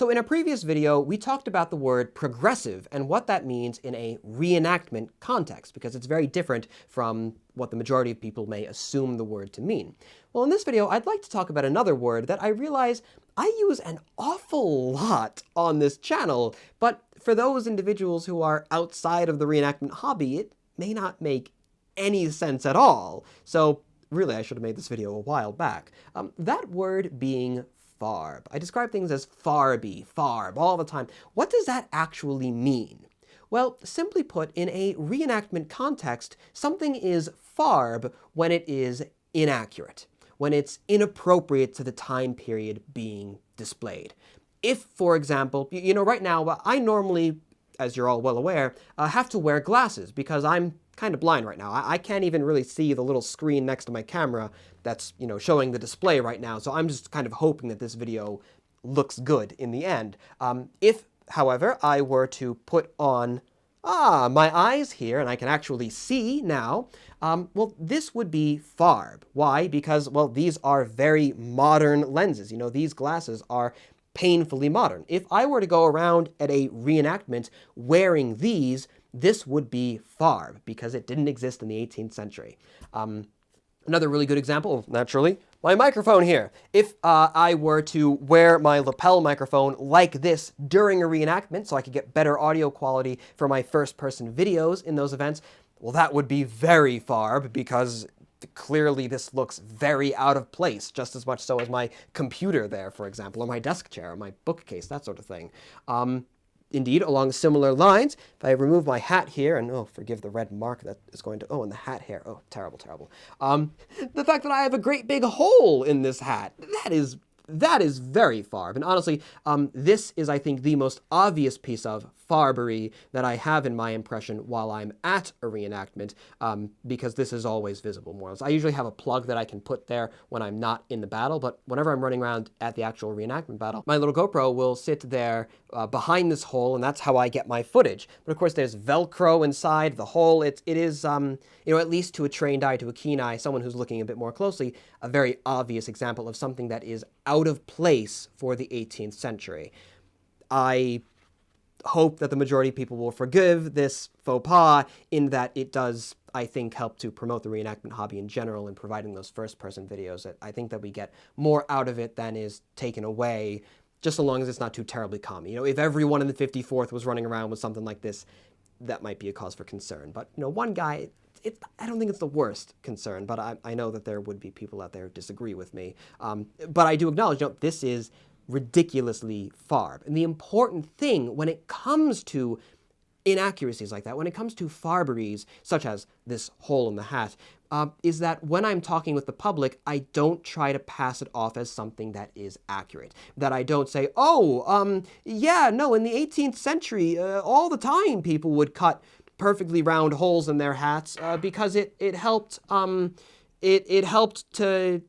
So in a previous video, we talked about the word progressive and what that means in a reenactment context, because it's very different from what the majority of people may assume the word to mean. Well, in this video, I'd like to talk about another word that I realize I use an awful lot on this channel, but for those individuals who are outside of the reenactment hobby, it may not make any sense at all. So really, I should have made this video a while back. That word being Farb. I describe things as Farby, Farb, all the time. What does that actually mean? Well, simply put, in a reenactment context, something is Farb when it is inaccurate, when it's inappropriate to the time period being displayed. If, for example, right now, I normally, as you're all well aware, have to wear glasses because I'm kind of blind right now. I can't even really see the little screen next to my camera that's, showing the display right now. So I'm just kind of hoping that this video looks good in the end. If, however, I were to put on my eyes here, and I can actually see now, well, this would be Farb. Why? Because, well, these are very modern lenses. These glasses are painfully modern. If I were to go around at a reenactment wearing these, this would be Farb, because it didn't exist in the 18th century. Another really good example, naturally, my microphone here. If I were to wear my lapel microphone like this during a reenactment so I could get better audio quality for my first-person videos in those events, well, that would be very Farb, because clearly this looks very out of place, just as much so as my computer there, for example, or my desk chair, or my bookcase, that sort of thing. Indeed, along similar lines, if I remove my hat here, and forgive the red mark that is going to, and the hat hair, terrible, terrible. The fact that I have a great big hole in this hat, that is very Farb. And honestly, this is, I think, the most obvious piece of Farbery that I have in my impression while I'm at a reenactment, because this is always visible more or less. I usually have a plug that I can put there when I'm not in the battle, but whenever I'm running around at the actual reenactment battle, my little GoPro will sit there behind this hole, and that's how I get my footage. But of course, there's Velcro inside the hole. It is, at least to a trained eye, to a keen eye, someone who's looking a bit more closely, a very obvious example of something that is out of place for the 18th century. I hope that the majority of people will forgive this faux pas in that it does, I think, help to promote the reenactment hobby in general in providing those first-person videos. I think that we get more out of it than is taken away, just so long as it's not too terribly common. If everyone in the 54th was running around with something like this, that might be a cause for concern. But, one guy, I don't think it's the worst concern, but I know that there would be people out there who disagree with me. But I do acknowledge, this is ridiculously Farb. And the important thing when it comes to inaccuracies like that, when it comes to Farberies, such as this hole in the hat, is that when I'm talking with the public, I don't try to pass it off as something that is accurate. That I don't say, in the 18th century, all the time people would cut perfectly round holes in their hats because it helped it helped to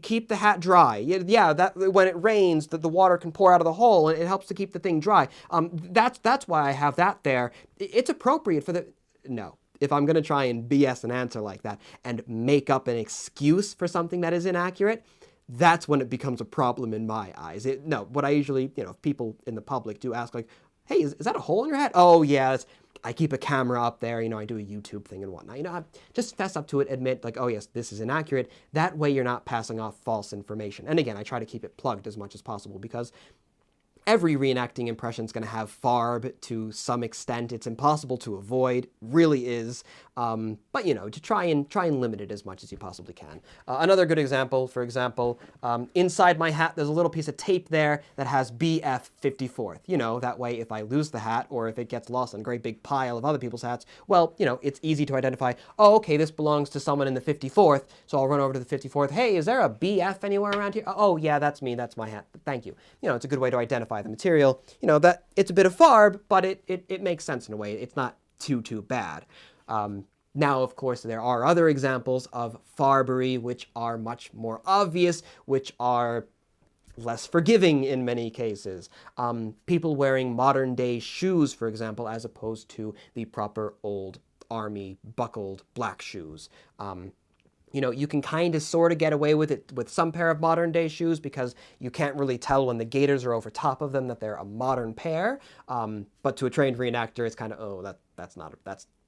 keep the hat dry. Yeah, that when it rains, the water can pour out of the hole, and it helps to keep the thing dry. That's why I have that there. It's appropriate for no. If I'm going to try and BS an answer like that and make up an excuse for something that is inaccurate, that's when it becomes a problem in my eyes. What I usually, if people in the public do ask, like, hey, is that a hole in your hat? Oh, yeah, I keep a camera up there, I do a YouTube thing and whatnot. I just fess up to it, admit, like, oh yes, this is inaccurate. That way you're not passing off false information. And again, I try to keep it plugged as much as possible because every reenacting impression is going to have Farb to some extent. It's impossible to avoid, really is. But to try and limit it as much as you possibly can. Another good example, for example, inside my hat, there's a little piece of tape there that has BF 54th. That way if I lose the hat or if it gets lost in a great big pile of other people's hats, well, it's easy to identify, oh, okay, this belongs to someone in the 54th, so I'll run over to the 54th. Hey, is there a BF anywhere around here? Oh, yeah, that's me, that's my hat. Thank you. It's a good way to identify the material. That it's a bit of Farb, but it makes sense in a way. It's not too bad. Now, of course, there are other examples of Farbery which are much more obvious, which are less forgiving in many cases. People wearing modern-day shoes, for example, as opposed to the proper old army buckled black shoes. You can kind of sort of get away with it with some pair of modern day shoes because you can't really tell when the gaiters are over top of them that they're a modern pair. But to a trained reenactor, it's kind of, oh,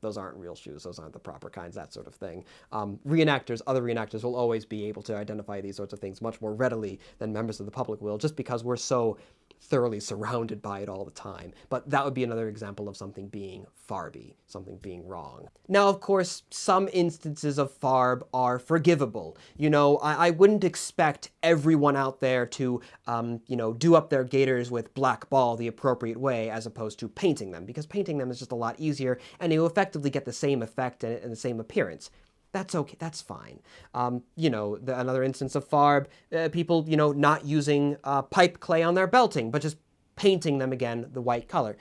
those aren't real shoes. Those aren't the proper kinds, that sort of thing. Other reenactors will always be able to identify these sorts of things much more readily than members of the public will, just because we're so thoroughly surrounded by it all the time. But that would be another example of something being farby, something being wrong. Now, of course, some instances of farb are forgivable. I wouldn't expect everyone out there to, do up their gaiters with black ball the appropriate way as opposed to painting them, because painting them is just a lot easier and you effectively get the same effect and the same appearance. That's okay, that's fine. Another instance of farb, people, not using pipe clay on their belting, but just painting them again the white color.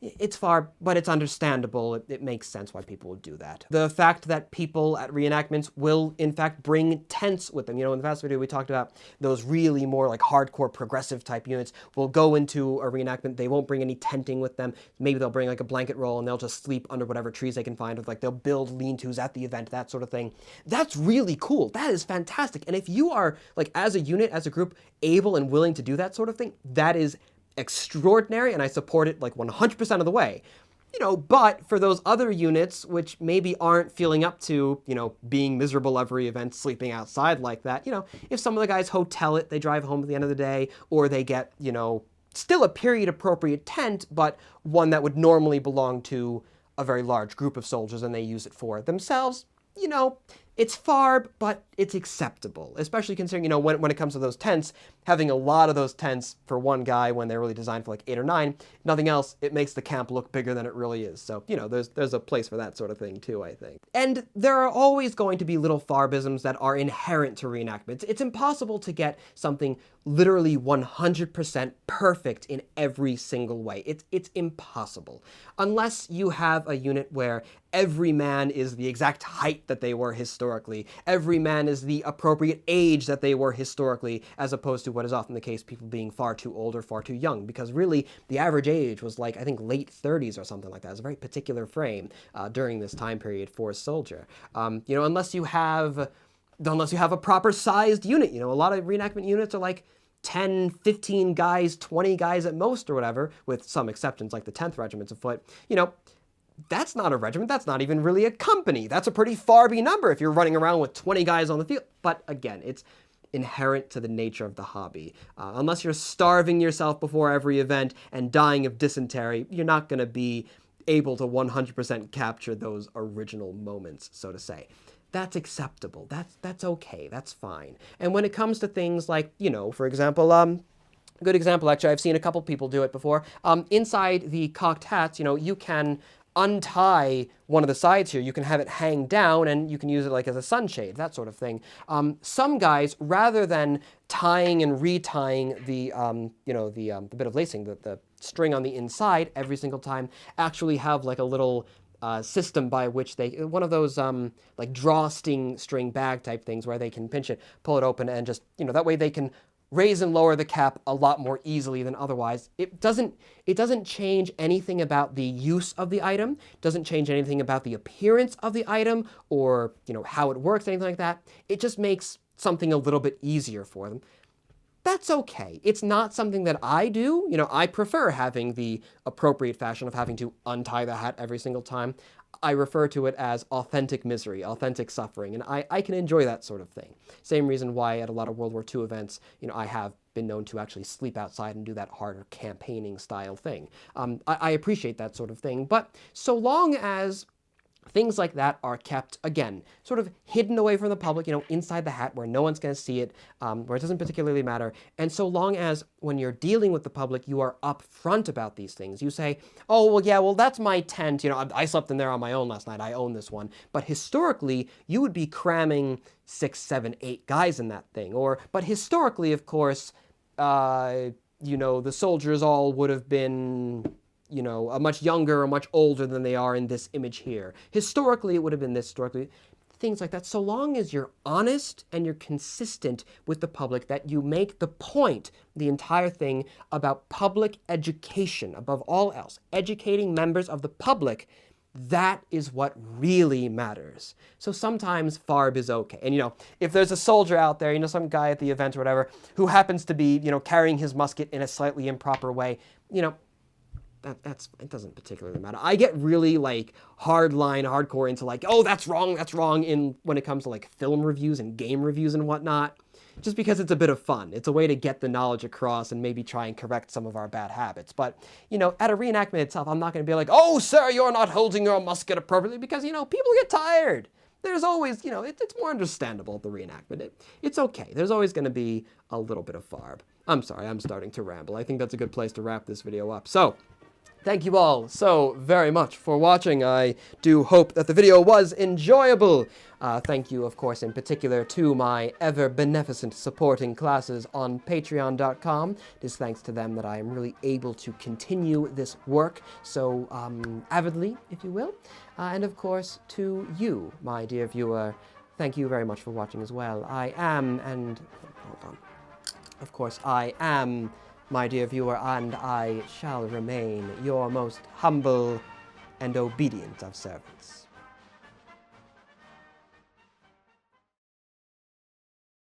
It's farb, but it's understandable. It makes sense why people would do that. The fact that people at reenactments will, in fact, bring tents with them. In the past video, we talked about those really more like hardcore progressive type units will go into a reenactment. They won't bring any tenting with them. Maybe they'll bring like a blanket roll and they'll just sleep under whatever trees they can find. Or like they'll build lean-tos at the event, that sort of thing. That's really cool. That is fantastic. And if you are, like, as a unit, as a group, able and willing to do that sort of thing, that is extraordinary, and I support it like 100% of the way. But for those other units, which maybe aren't feeling up to, being miserable every event, sleeping outside like that, if some of the guys hotel it, they drive home at the end of the day, or they get, still a period-appropriate tent, but one that would normally belong to a very large group of soldiers, and they use it for themselves, it's farb, but it's acceptable, especially considering, when it comes to those tents, having a lot of those tents for one guy when they're really designed for like 8 or 9, nothing else, it makes the camp look bigger than it really is. So, there's a place for that sort of thing too, I think. And there are always going to be little farbisms that are inherent to reenactments. It's impossible to get something literally 100% perfect in every single way. It's impossible. Unless you have a unit where every man is the exact height that they were historically, every man is the appropriate age that they were historically, as opposed to what is often the case, people being far too old or far too young, because really the average age was like, I think, late 30s or something like that. It's a very particular frame during this time period for a soldier. Unless you have a proper sized unit. A lot of reenactment units are like 10, 15 guys, 20 guys at most or whatever, with some exceptions like the 10th Regiment's of foot. That's not a regiment. That's not even really a company. That's a pretty farby number if you're running around with 20 guys on the field. But again, it's inherent to the nature of the hobby. Unless you're starving yourself before every event and dying of dysentery, you're not going to be able to 100% capture those original moments, so to say. That's acceptable. That's okay. That's fine. And when it comes to things like, for example, a good example, actually, I've seen a couple people do it before. Inside the cocked hats, you can untie one of the sides here. You can have it hang down and you can use it like as a sunshade, that sort of thing. Some guys, rather than tying and retying the bit of lacing, the string on the inside every single time, actually have like a little system by which one of those like drawstring string bag type things where they can pinch it, pull it open, and just, that way they can raise and lower the cap a lot more easily than otherwise. It doesn't change anything about the use of the item, doesn't change anything about the appearance of the item or, how it works, anything like that. It just makes something a little bit easier for them. That's okay. It's not something that I do. I prefer having the appropriate fashion of having to untie the hat every single time. I refer to it as authentic misery, authentic suffering, and I can enjoy that sort of thing. Same reason why at a lot of World War II events, I have been known to actually sleep outside and do that harder campaigning style thing. I appreciate that sort of thing, but so long as things like that are kept, again, sort of hidden away from the public, inside the hat where no one's going to see it, where it doesn't particularly matter. And so long as when you're dealing with the public, you are upfront about these things. You say, oh, well, yeah, well, that's my tent. I slept in there on my own last night. I own this one. But historically, you would be cramming 6, 7, 8 guys in that thing. But historically, of course, the soldiers all would have been a much younger or much older than they are in this image here. Historically, it would have been this, historically, things like that. So long as you're honest and you're consistent with the public, that you make the point, the entire thing, about public education above all else, educating members of the public, That is what really matters. So sometimes Farb is okay. And, if there's a soldier out there, some guy at the event or whatever, who happens to be, carrying his musket in a slightly improper way, it doesn't particularly matter. I get really hardcore into oh, that's wrong, when it comes to film reviews and game reviews and whatnot, just because it's a bit of fun. It's a way to get the knowledge across and maybe try and correct some of our bad habits. But, at a reenactment itself, I'm not going to be like, oh, sir, you're not holding your musket appropriately, because, people get tired. There's always, it's more understandable at the reenactment. It's okay. There's always going to be a little bit of Farb. I'm sorry, I'm starting to ramble. I think that's a good place to wrap this video up. So, thank you all so very much for watching. I do hope that the video was enjoyable. Thank you, of course, in particular to my ever-beneficent supporting classes on patreon.com. It is thanks to them that I am really able to continue this work so avidly, if you will. And, of course, to you, my dear viewer, thank you very much for watching as well. Of course, I am, my dear viewer, and I shall remain your most humble and obedient of servants.